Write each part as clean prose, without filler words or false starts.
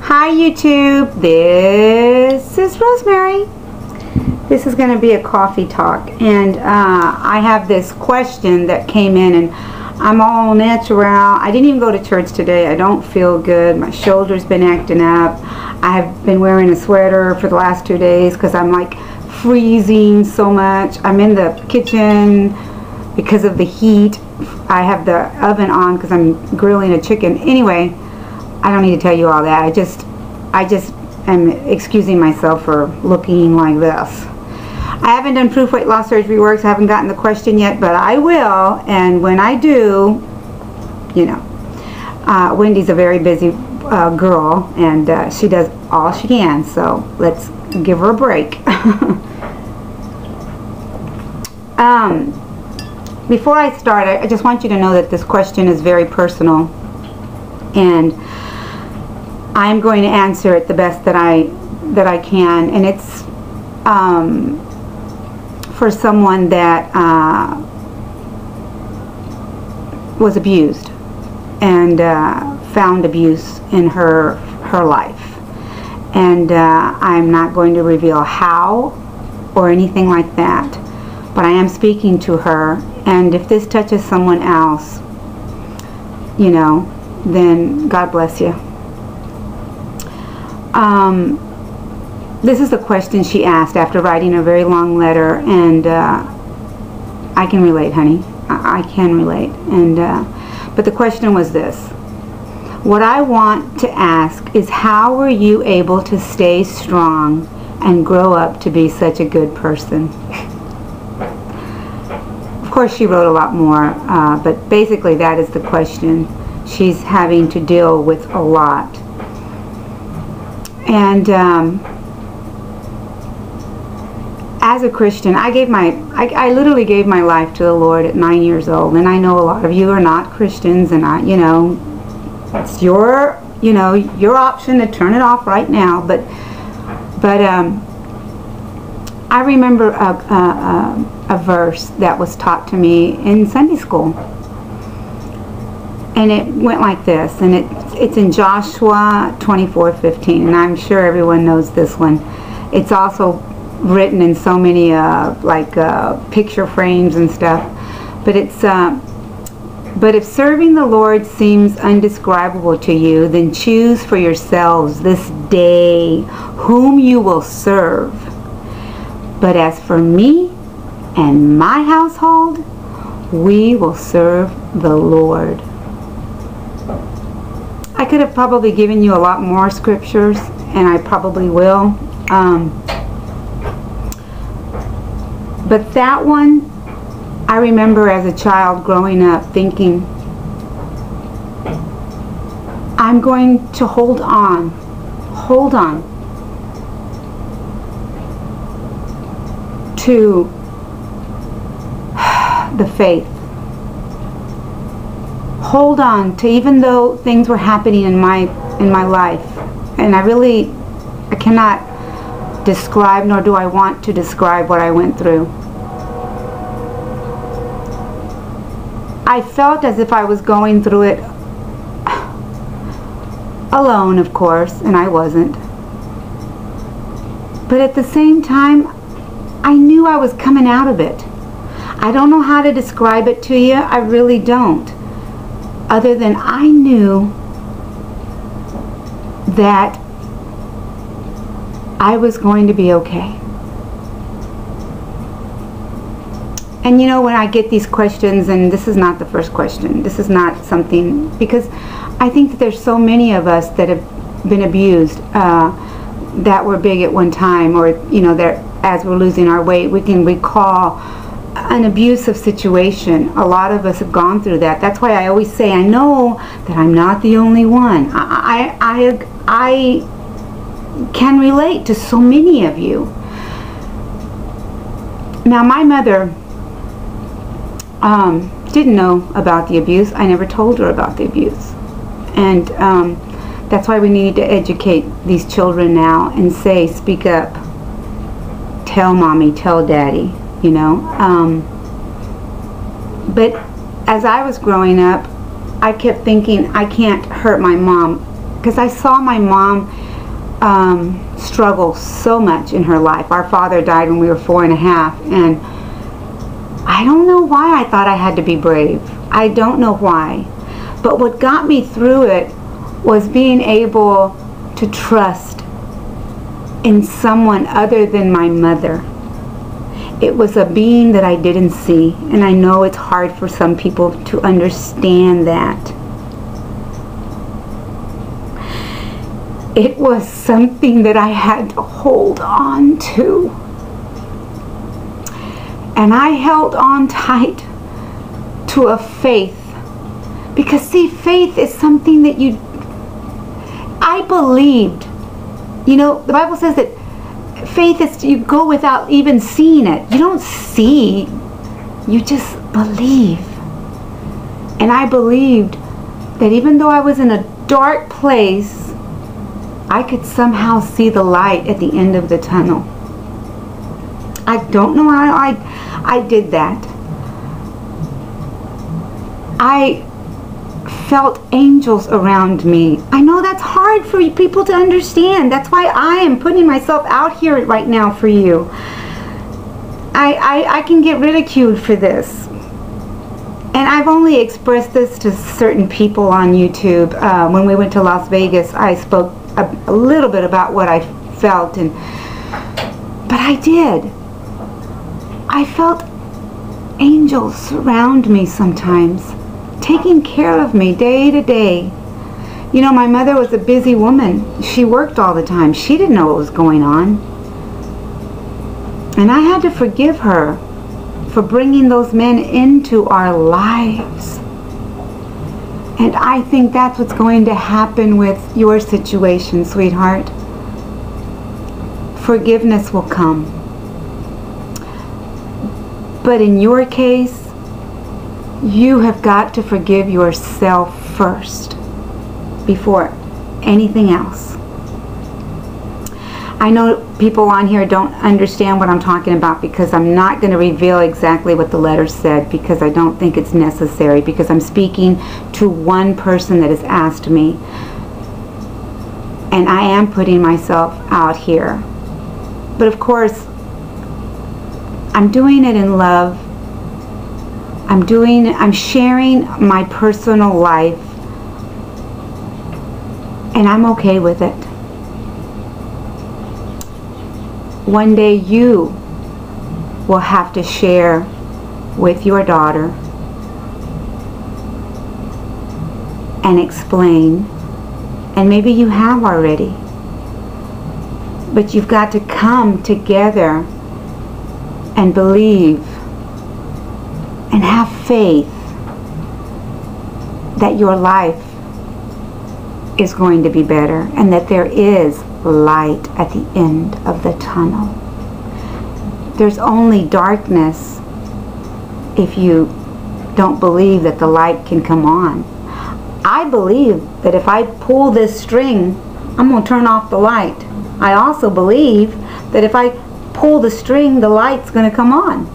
Hi YouTube, this is Rosemary. This is going to be a coffee talk, and I have this question that came in, and I'm all natural. I didn't even go to church today. I don't feel good. My shoulder's been acting up. I have been wearing a sweater for the last 2 days because I'm like freezing so much. I'm in the kitchen because of the heat. I have the oven on because I'm grilling a chicken. Anyway, I don't need to tell you all that. I just am excusing myself for looking like this. I haven't done Proof Weight Loss Surgery Works. I haven't gotten the question yet, but I will. And when I do, you know, Wendy's a very busy girl, and she does all she can. So let's give her a break. Before I start, I just want you to know that this question is very personal, and I'm going to answer it the best that I can, and it's for someone that was abused and found abuse in her life, and I'm not going to reveal how or anything like that, but I am speaking to her, and if this touches someone else, you know, then God bless you. This is the question she asked after writing a very long letter, and I can relate, honey. I can relate. And but the question was this: what I want to ask is, how were you able to stay strong and grow up to be such a good person? Of course, she wrote a lot more, but basically that is the question. She's having to deal with a lot. And as a Christian, I literally gave my life to the Lord at 9 years old. And I know a lot of you are not Christians, and you know, it's your, you know, your option to turn it off right now. But I remember a verse that was taught to me in Sunday school, and it went like this, and it's in Joshua 24:15, and I'm sure everyone knows this one. It's also written in so many picture frames and stuff, but it's but if serving the Lord seems undescribable to you, then choose for yourselves this day whom you will serve. But as for me and my household, we will serve the Lord. I could have probably given you a lot more scriptures, and I probably will. But that one, I remember as a child growing up thinking, I'm going to hold on to the faith. Hold on to, even though things were happening in my life, and I cannot describe, nor do I want to describe what I went through. I felt as if I was going through it alone, of course, and I wasn't. But at the same time, I knew I was coming out of it. I don't know how to describe it to you. I really don't. Other than I knew that I was going to be okay. And you know, when I get these questions, and this is not the first question, this is not something, because I think that there's so many of us that have been abused, that were big at one time, or you know, that as we're losing our weight, we can recall an abusive situation. A lot of us have gone through that. That's why I always say, I know that I'm not the only one. I can relate to so many of you. Now, my mother didn't know about the abuse. I never told her about the abuse, and that's why we need to educate these children now and say, speak up, tell mommy, tell daddy, you know. But as I was growing up, I kept thinking, I can't hurt my mom because I saw my mom struggle so much in her life. Our father died when we were 4 and a half, and I don't know why I thought I had to be brave. I don't know why. But what got me through it was being able to trust in someone other than my mother. It was a being that I didn't see, and I know it's hard for some people to understand that. It was something that I had to hold on to. And I held on tight to a faith. Because see, faith is something that I believed. You know, the Bible says that faith is you go without even seeing it. You don't see, you just believe. And I believed that even though I was in a dark place, I could somehow see the light at the end of the tunnel. I don't know how I did that. I felt angels around me. I know that's hard for people to understand. That's why I am putting myself out here right now for you. I can get ridiculed for this. And I've only expressed this to certain people on YouTube. When we went to Las Vegas, I spoke a little bit about what I felt, but I did. I felt angels surround me sometimes, taking care of me day to day. You know, my mother was a busy woman. She worked all the time. She didn't know what was going on. And I had to forgive her for bringing those men into our lives. And I think that's what's going to happen with your situation, sweetheart. Forgiveness will come. But in your case, you have got to forgive yourself first before anything else. I know people on here don't understand what I'm talking about because I'm not going to reveal exactly what the letter said, because I don't think it's necessary, because I'm speaking to one person that has asked me. And I am putting myself out here. But of course, I'm doing it in love. I'm sharing my personal life, and I'm okay with it. One day you will have to share with your daughter and explain, and maybe you have already, but you've got to come together and believe and have faith that your life is going to be better and that there is light at the end of the tunnel. There's only darkness if you don't believe that the light can come on. I believe that if I pull this string, I'm going to turn off the light. I also believe that if I pull the string, the light's going to come on.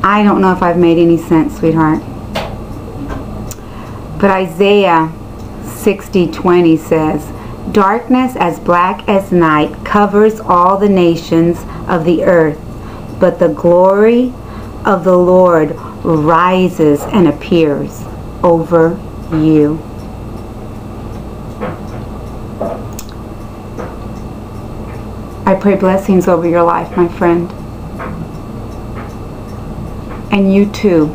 I don't know if I've made any sense, sweetheart. But Isaiah 60:20 says, "Darkness as black as night covers all the nations of the earth, but the glory of the Lord rises and appears over you." I pray blessings over your life, my friend. And you too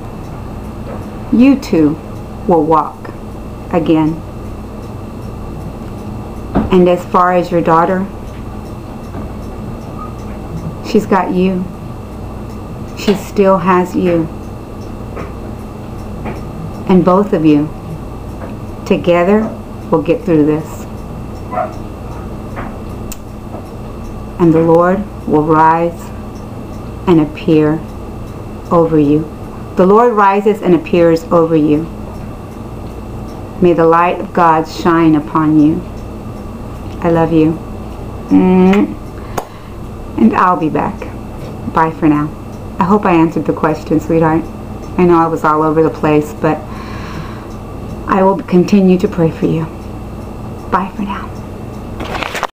will walk again. And as far as your daughter, she's got you. She still has you. And both of you together will get through this. And the Lord will rise and appear over you. The Lord rises and appears over you. May the light of God shine upon you. I love you. And I'll be back. Bye for now. I hope I answered the question, sweetheart. I know I was all over the place, but I will continue to pray for you. Bye for now.